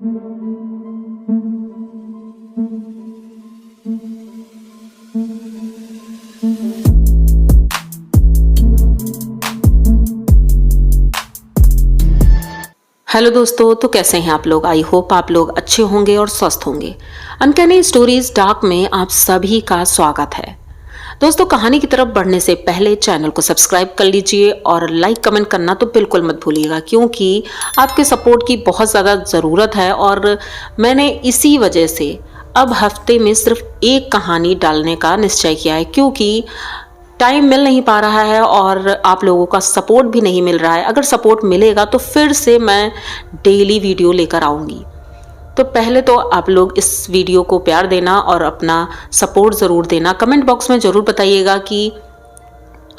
Hello दोस्तों, तो कैसे हैं आप लोग। आई होप आप लोग अच्छे होंगे और स्वस्थ होंगे। अनकैनी स्टोरीज डार्क में आप सभी का स्वागत है। दोस्तों, कहानी की तरफ बढ़ने से पहले चैनल को सब्सक्राइब कर लीजिए और लाइक कमेंट करना तो बिल्कुल मत भूलिएगा, क्योंकि आपके सपोर्ट की बहुत ज़्यादा ज़रूरत है। और मैंने इसी वजह से अब हफ्ते में सिर्फ एक कहानी डालने का निश्चय किया है, क्योंकि टाइम मिल नहीं पा रहा है और आप लोगों का सपोर्ट भी नहीं मिल रहा है। अगर सपोर्ट मिलेगा तो फिर से मैं डेली वीडियो लेकर आऊँगी। तो पहले तो आप लोग इस वीडियो को प्यार देना और अपना सपोर्ट ज़रूर देना। कमेंट बॉक्स में ज़रूर बताइएगा कि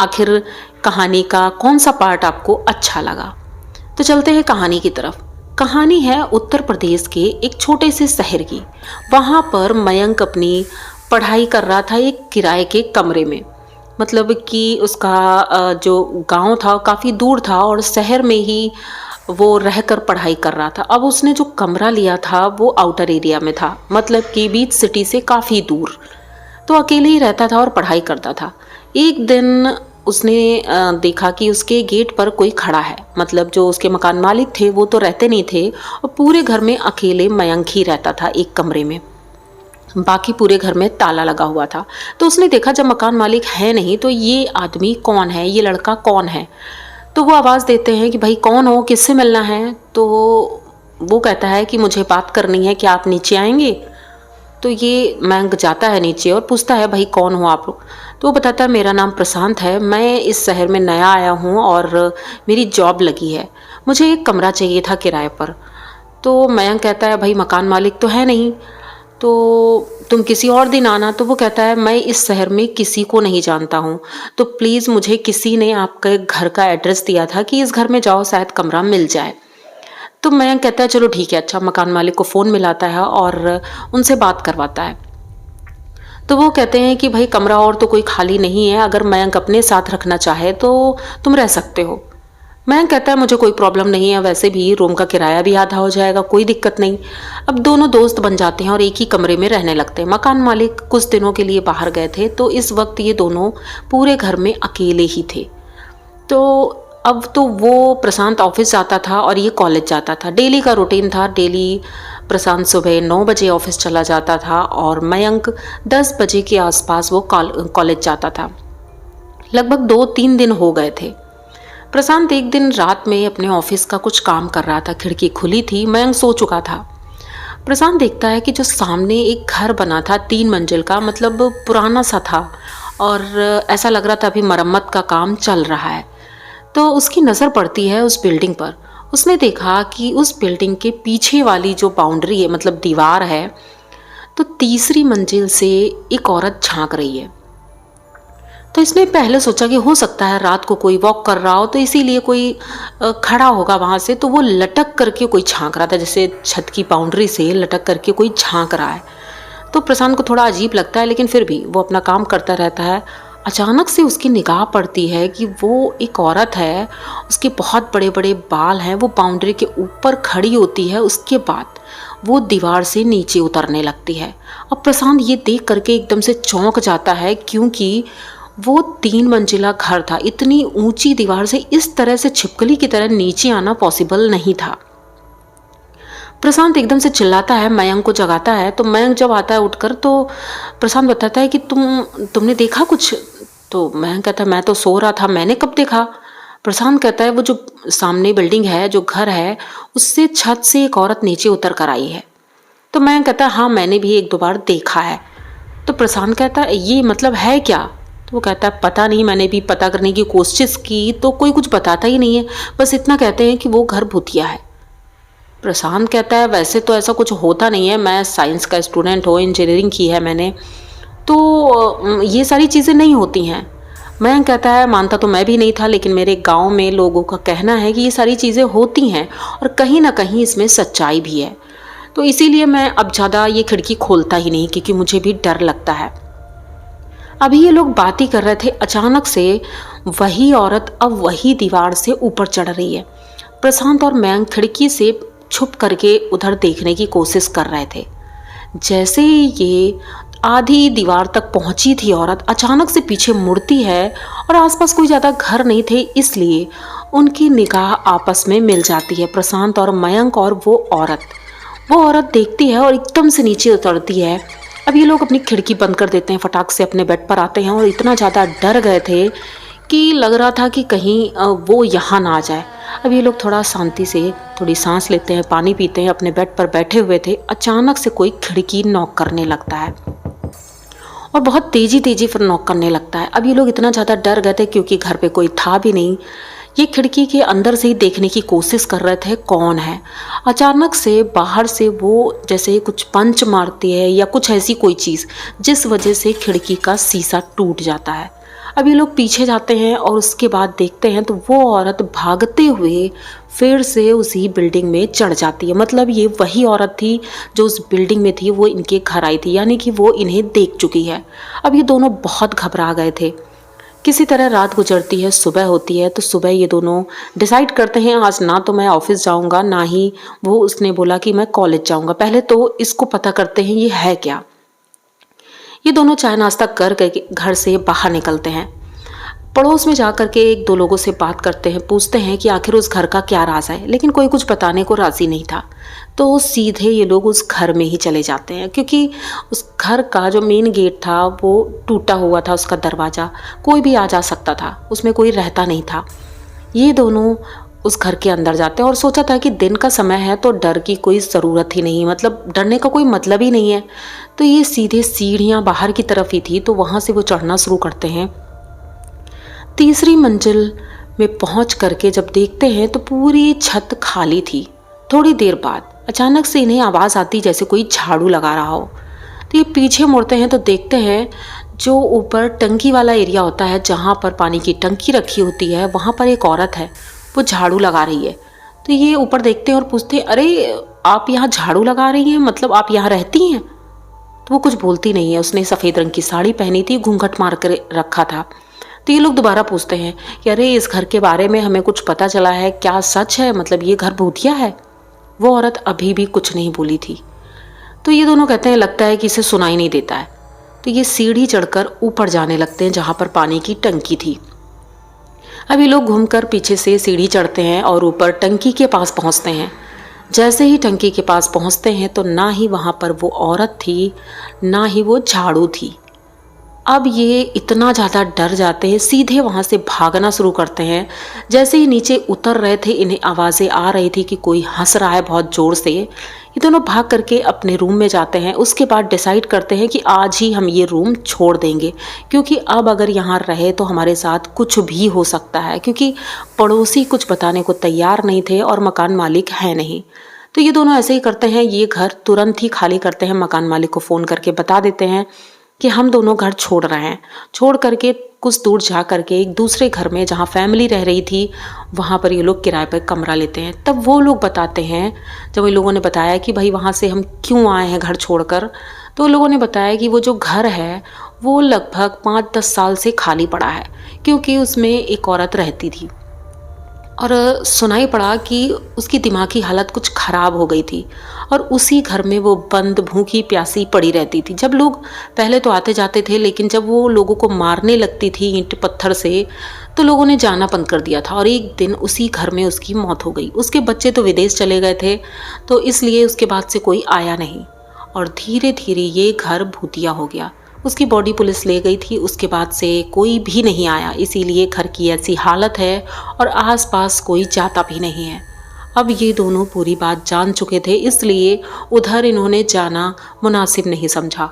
आखिर कहानी का कौन सा पार्ट आपको अच्छा लगा। तो चलते हैं कहानी की तरफ। कहानी है उत्तर प्रदेश के एक छोटे से शहर की। वहाँ पर मयंक अपनी पढ़ाई कर रहा था एक किराए के कमरे में। मतलब कि उसका जो गांव था काफ़ी दूर था और शहर में ही वो रहकर पढ़ाई कर रहा था। अब उसने जो कमरा लिया था वो आउटर एरिया में था, मतलब कि बीच सिटी से काफ़ी दूर। तो अकेले ही रहता था और पढ़ाई करता था। एक दिन उसने देखा कि उसके गेट पर कोई खड़ा है। मतलब जो उसके मकान मालिक थे वो तो रहते नहीं थे और पूरे घर में अकेले मयंक ही रहता था एक कमरे में। बाकी पूरे घर में ताला लगा हुआ था। तो उसने देखा जब मकान मालिक है नहीं तो ये आदमी कौन है, ये लड़का कौन है। तो वो आवाज़ देते हैं कि भाई कौन हो, किससे मिलना है। तो वो कहता है कि मुझे बात करनी है, क्या आप नीचे आएंगे। तो ये मयंक जाता है नीचे और पूछता है भाई कौन हो आप लोग। तो वो बताता है मेरा नाम प्रशांत है, मैं इस शहर में नया आया हूँ और मेरी जॉब लगी है, मुझे एक कमरा चाहिए था किराए पर। तो मयंक कहता है भाई मकान मालिक तो है नहीं, तो तुम किसी और दिन आना। तो वो कहता है मैं इस शहर में किसी को नहीं जानता हूँ, तो प्लीज़ मुझे किसी ने आपके घर का एड्रेस दिया था कि इस घर में जाओ शायद कमरा मिल जाए। तो मैं कहता है चलो ठीक है। अच्छा, मकान मालिक को फ़ोन मिलाता है और उनसे बात करवाता है। तो वो कहते हैं कि भाई कमरा और तो कोई खाली नहीं है, अगर मयंक अपने साथ रखना चाहे तो तुम रह सकते हो। मयंक कहता है मुझे कोई प्रॉब्लम नहीं है, वैसे भी रूम का किराया भी आधा हो जाएगा, कोई दिक्कत नहीं। अब दोनों दोस्त बन जाते हैं और एक ही कमरे में रहने लगते हैं। मकान मालिक कुछ दिनों के लिए बाहर गए थे, तो इस वक्त ये दोनों पूरे घर में अकेले ही थे। तो अब तो वो प्रशांत ऑफिस जाता था और ये कॉलेज जाता था। डेली का रूटीन था। डेली प्रशांत सुबह 9 बजे ऑफिस चला जाता था और मयंक 10 बजे के आसपास वो कॉलेज जाता था। लगभग 2-3 दिन हो गए थे। प्रशांत एक दिन रात में अपने ऑफिस का कुछ काम कर रहा था। खिड़की खुली थी, मयंक सो चुका था। प्रशांत देखता है कि जो सामने एक घर बना था 3 मंजिल का, मतलब पुराना सा था और ऐसा लग रहा था अभी मरम्मत का काम चल रहा है। तो उसकी नज़र पड़ती है उस बिल्डिंग पर। उसने देखा कि उस बिल्डिंग के पीछे वाली जो बाउंड्री है, मतलब दीवार है, तो तीसरी मंजिल से एक औरत झांक रही है। तो इसने पहले सोचा कि हो सकता है रात को कोई वॉक कर रहा हो, तो इसीलिए कोई खड़ा होगा वहाँ से। तो वो लटक करके कोई झांक रहा था, जैसे छत की बाउंड्री से लटक करके कोई झांक रहा है। तो प्रशांत को थोड़ा अजीब लगता है, लेकिन फिर भी वो अपना काम करता रहता है। अचानक से उसकी निगाह पड़ती है कि वो एक औरत है, उसके बहुत बड़े बड़े बाल हैं, वो बाउंड्री के ऊपर खड़ी होती है। उसके बाद वो दीवार से नीचे उतरने लगती है। अब प्रशांत ये देख करके एकदम से चौंक जाता है, क्योंकि वो 3 मंजिला घर था। इतनी ऊंची दीवार से इस तरह से छिपकली की तरह नीचे आना पॉसिबल नहीं था। प्रशांत एकदम से चिल्लाता है, मयंक को जगाता है। तो मयंक जब आता है उठकर, तो प्रशांत बताता है कि तुमने देखा कुछ। तो मयंक कहता है मैं तो सो रहा था, मैंने कब देखा। प्रशांत कहता है वो जो सामने बिल्डिंग है, जो घर है, उससे छत से एक औरत नीचे उतर कर आई है। तो मयंक कहता है हाँ, मैंने भी 1-2 बार देखा है। तो प्रशांत कहता है ये मतलब है क्या। तो वो कहता है पता नहीं, मैंने भी पता करने की कोशिश की तो कोई कुछ बताता ही नहीं है, बस इतना कहते हैं कि वो घर भूतिया है। प्रशांत कहता है वैसे तो ऐसा कुछ होता नहीं है, मैं साइंस का स्टूडेंट हूँ, इंजीनियरिंग की है मैंने, तो ये सारी चीज़ें नहीं होती हैं। मैं कहता है मानता तो मैं भी नहीं था, लेकिन मेरे गांव में लोगों का कहना है कि ये सारी चीज़ें होती हैं और कहीं ना कहीं इसमें सच्चाई भी है। तो इसीलिए मैं अब ज़्यादा ये खिड़की खोलता ही नहीं, क्योंकि मुझे भी डर लगता है। अभी ये लोग बात ही कर रहे थे, अचानक से वही औरत अब वही दीवार से ऊपर चढ़ रही है। प्रशांत और मयंक खिड़की से छुप करके उधर देखने की कोशिश कर रहे थे। जैसे ही ये आधी दीवार तक पहुंची थी औरत, अचानक से पीछे मुड़ती है और आसपास कोई ज़्यादा घर नहीं थे, इसलिए उनकी निगाह आपस में मिल जाती है, प्रशांत और मयंक और वो औरत देखती है और एकदम से नीचे उतरती है। अब ये लोग अपनी खिड़की बंद कर देते हैं, फटाक से अपने बेड पर आते हैं और इतना ज़्यादा डर गए थे कि लग रहा था कि कहीं वो यहाँ ना आ जाए। अब ये लोग थोड़ा शांति से थोड़ी सांस लेते हैं, पानी पीते हैं, अपने बेड पर बैठे हुए थे। अचानक से कोई खिड़की नॉक करने लगता है और बहुत तेजी फिर नॉक करने लगता है। अब ये लोग इतना ज़्यादा डर गए थे क्योंकि घर पे कोई था भी नहीं। ये खिड़की के अंदर से ही देखने की कोशिश कर रहे थे कौन है। अचानक से बाहर से वो जैसे कुछ पंच मारती है या कुछ ऐसी कोई चीज़, जिस वजह से खिड़की का शीशा टूट जाता है। अब ये लोग पीछे जाते हैं और उसके बाद देखते हैं तो वो औरत भागते हुए फिर से उसी बिल्डिंग में चढ़ जाती है। मतलब ये वही औरत थी जो उस बिल्डिंग में थी, वो इनके घर आई थी, यानी कि वो इन्हें देख चुकी है। अब ये दोनों बहुत घबरा गए थे। किसी तरह रात गुजरती है, सुबह होती है। तो सुबह ये दोनों डिसाइड करते हैं आज ना तो मैं ऑफिस जाऊंगा, ना ही वो उसने बोला कि मैं कॉलेज जाऊंगा। पहले तो इसको पता करते हैं ये है क्या। ये दोनों चाय नाश्ता कर घर से बाहर निकलते हैं। पड़ोस में जा करके एक दो लोगों से बात करते हैं, पूछते हैं कि आखिर उस घर का क्या राज है, लेकिन कोई कुछ बताने को राजी नहीं था। तो सीधे ये लोग उस घर में ही चले जाते हैं, क्योंकि उस घर का जो मेन गेट था वो टूटा हुआ था, उसका दरवाज़ा कोई भी आ जा सकता था, उसमें कोई रहता नहीं था। ये दोनों उस घर के अंदर जाते हैं और सोचा था कि दिन का समय है तो डर की कोई ज़रूरत ही नहीं, मतलब डरने का कोई मतलब ही नहीं है। तो ये सीधे सीढ़ियाँ बाहर की तरफ ही थी, तो वहाँ से वो चढ़ना शुरू करते हैं। तीसरी मंजिल में पहुँच करके जब देखते हैं तो पूरी छत खाली थी। थोड़ी देर बाद अचानक से इन्हें आवाज़ आती जैसे कोई झाड़ू लगा रहा हो। तो ये पीछे मुड़ते हैं तो देखते हैं जो ऊपर टंकी वाला एरिया होता है, जहाँ पर पानी की टंकी रखी होती है, वहाँ पर एक औरत है, वो झाड़ू लगा रही है। तो ये ऊपर देखते हैं और पूछते हैं, अरे आप यहाँ झाड़ू लगा रही हैं, मतलब आप यहाँ रहती हैं? तो वो कुछ बोलती नहीं है। उसने सफ़ेद रंग की साड़ी पहनी थी, घूंघट मार कर रखा था। तो ये लोग दोबारा पूछते हैं कि अरे इस घर के बारे में हमें कुछ पता चला है, क्या सच है, मतलब ये घर भूतिया है? वो औरत अभी भी कुछ नहीं बोली थी। तो ये दोनों कहते हैं लगता है कि इसे सुनाई नहीं देता है। तो ये सीढ़ी चढ़कर ऊपर जाने लगते हैं जहाँ पर पानी की टंकी थी। अब ये लोग घूमकर पीछे से सीढ़ी चढ़ते हैं और ऊपर टंकी के पास पहुँचते हैं। जैसे ही टंकी के पास पहुँचते हैं तो ना ही वहाँ पर वो औरत थी, ना ही वो झाड़ू थी। अब ये इतना ज़्यादा डर जाते हैं, सीधे वहाँ से भागना शुरू करते हैं। जैसे ही नीचे उतर रहे थे इन्हें आवाज़ें आ रही थी कि कोई हंस रहा है बहुत ज़ोर से। ये दोनों भाग करके अपने रूम में जाते हैं। उसके बाद डिसाइड करते हैं कि आज ही हम ये रूम छोड़ देंगे, क्योंकि अब अगर यहाँ रहे तो हमारे साथ कुछ भी हो सकता है, क्योंकि पड़ोसी कुछ बताने को तैयार नहीं थे और मकान मालिक है नहीं। तो ये दोनों ऐसे ही करते हैं, ये घर तुरंत ही खाली करते हैं, मकान मालिक को फ़ोन करके बता देते हैं कि हम दोनों घर छोड़ रहे हैं। छोड़ करके कुछ दूर जा करके एक दूसरे घर में जहाँ फैमिली रह रही थी, वहाँ पर ये लोग किराए पर कमरा लेते हैं। तब वो लोग बताते हैं, जब इन लोगों ने बताया कि भाई वहाँ से हम क्यों आए हैं घर छोड़कर, तो लोगों ने बताया कि वो जो घर है वो लगभग 5-10 साल से खाली पड़ा है, क्योंकि उसमें एक औरत रहती थी और सुनाई पड़ा कि उसकी दिमागी हालत कुछ ख़राब हो गई थी और उसी घर में वो बंद भूखी प्यासी पड़ी रहती थी। जब लोग पहले तो आते जाते थे, लेकिन जब वो लोगों को मारने लगती थी ईंट पत्थर से, तो लोगों ने जाना बंद कर दिया था और एक दिन उसी घर में उसकी मौत हो गई। उसके बच्चे तो विदेश चले गए थे, तो इसलिए उसके बाद से कोई आया नहीं और धीरे धीरे ये घर भूतिया हो गया। उसकी बॉडी पुलिस ले गई थी, उसके बाद से कोई भी नहीं आया, इसीलिए घर की ऐसी हालत है और आसपास कोई जाता भी नहीं है। अब ये दोनों पूरी बात जान चुके थे, इसलिए उधर इन्होंने जाना मुनासिब नहीं समझा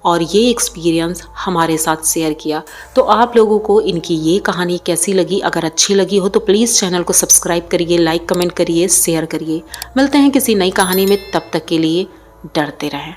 और ये एक्सपीरियंस हमारे साथ शेयर किया। तो आप लोगों को इनकी ये कहानी कैसी लगी? अगर अच्छी लगी हो तो प्लीज़ चैनल को सब्सक्राइब करिए, लाइक कमेंट करिए, शेयर करिए। मिलते हैं किसी नई कहानी में, तब तक के लिए डरते रहें।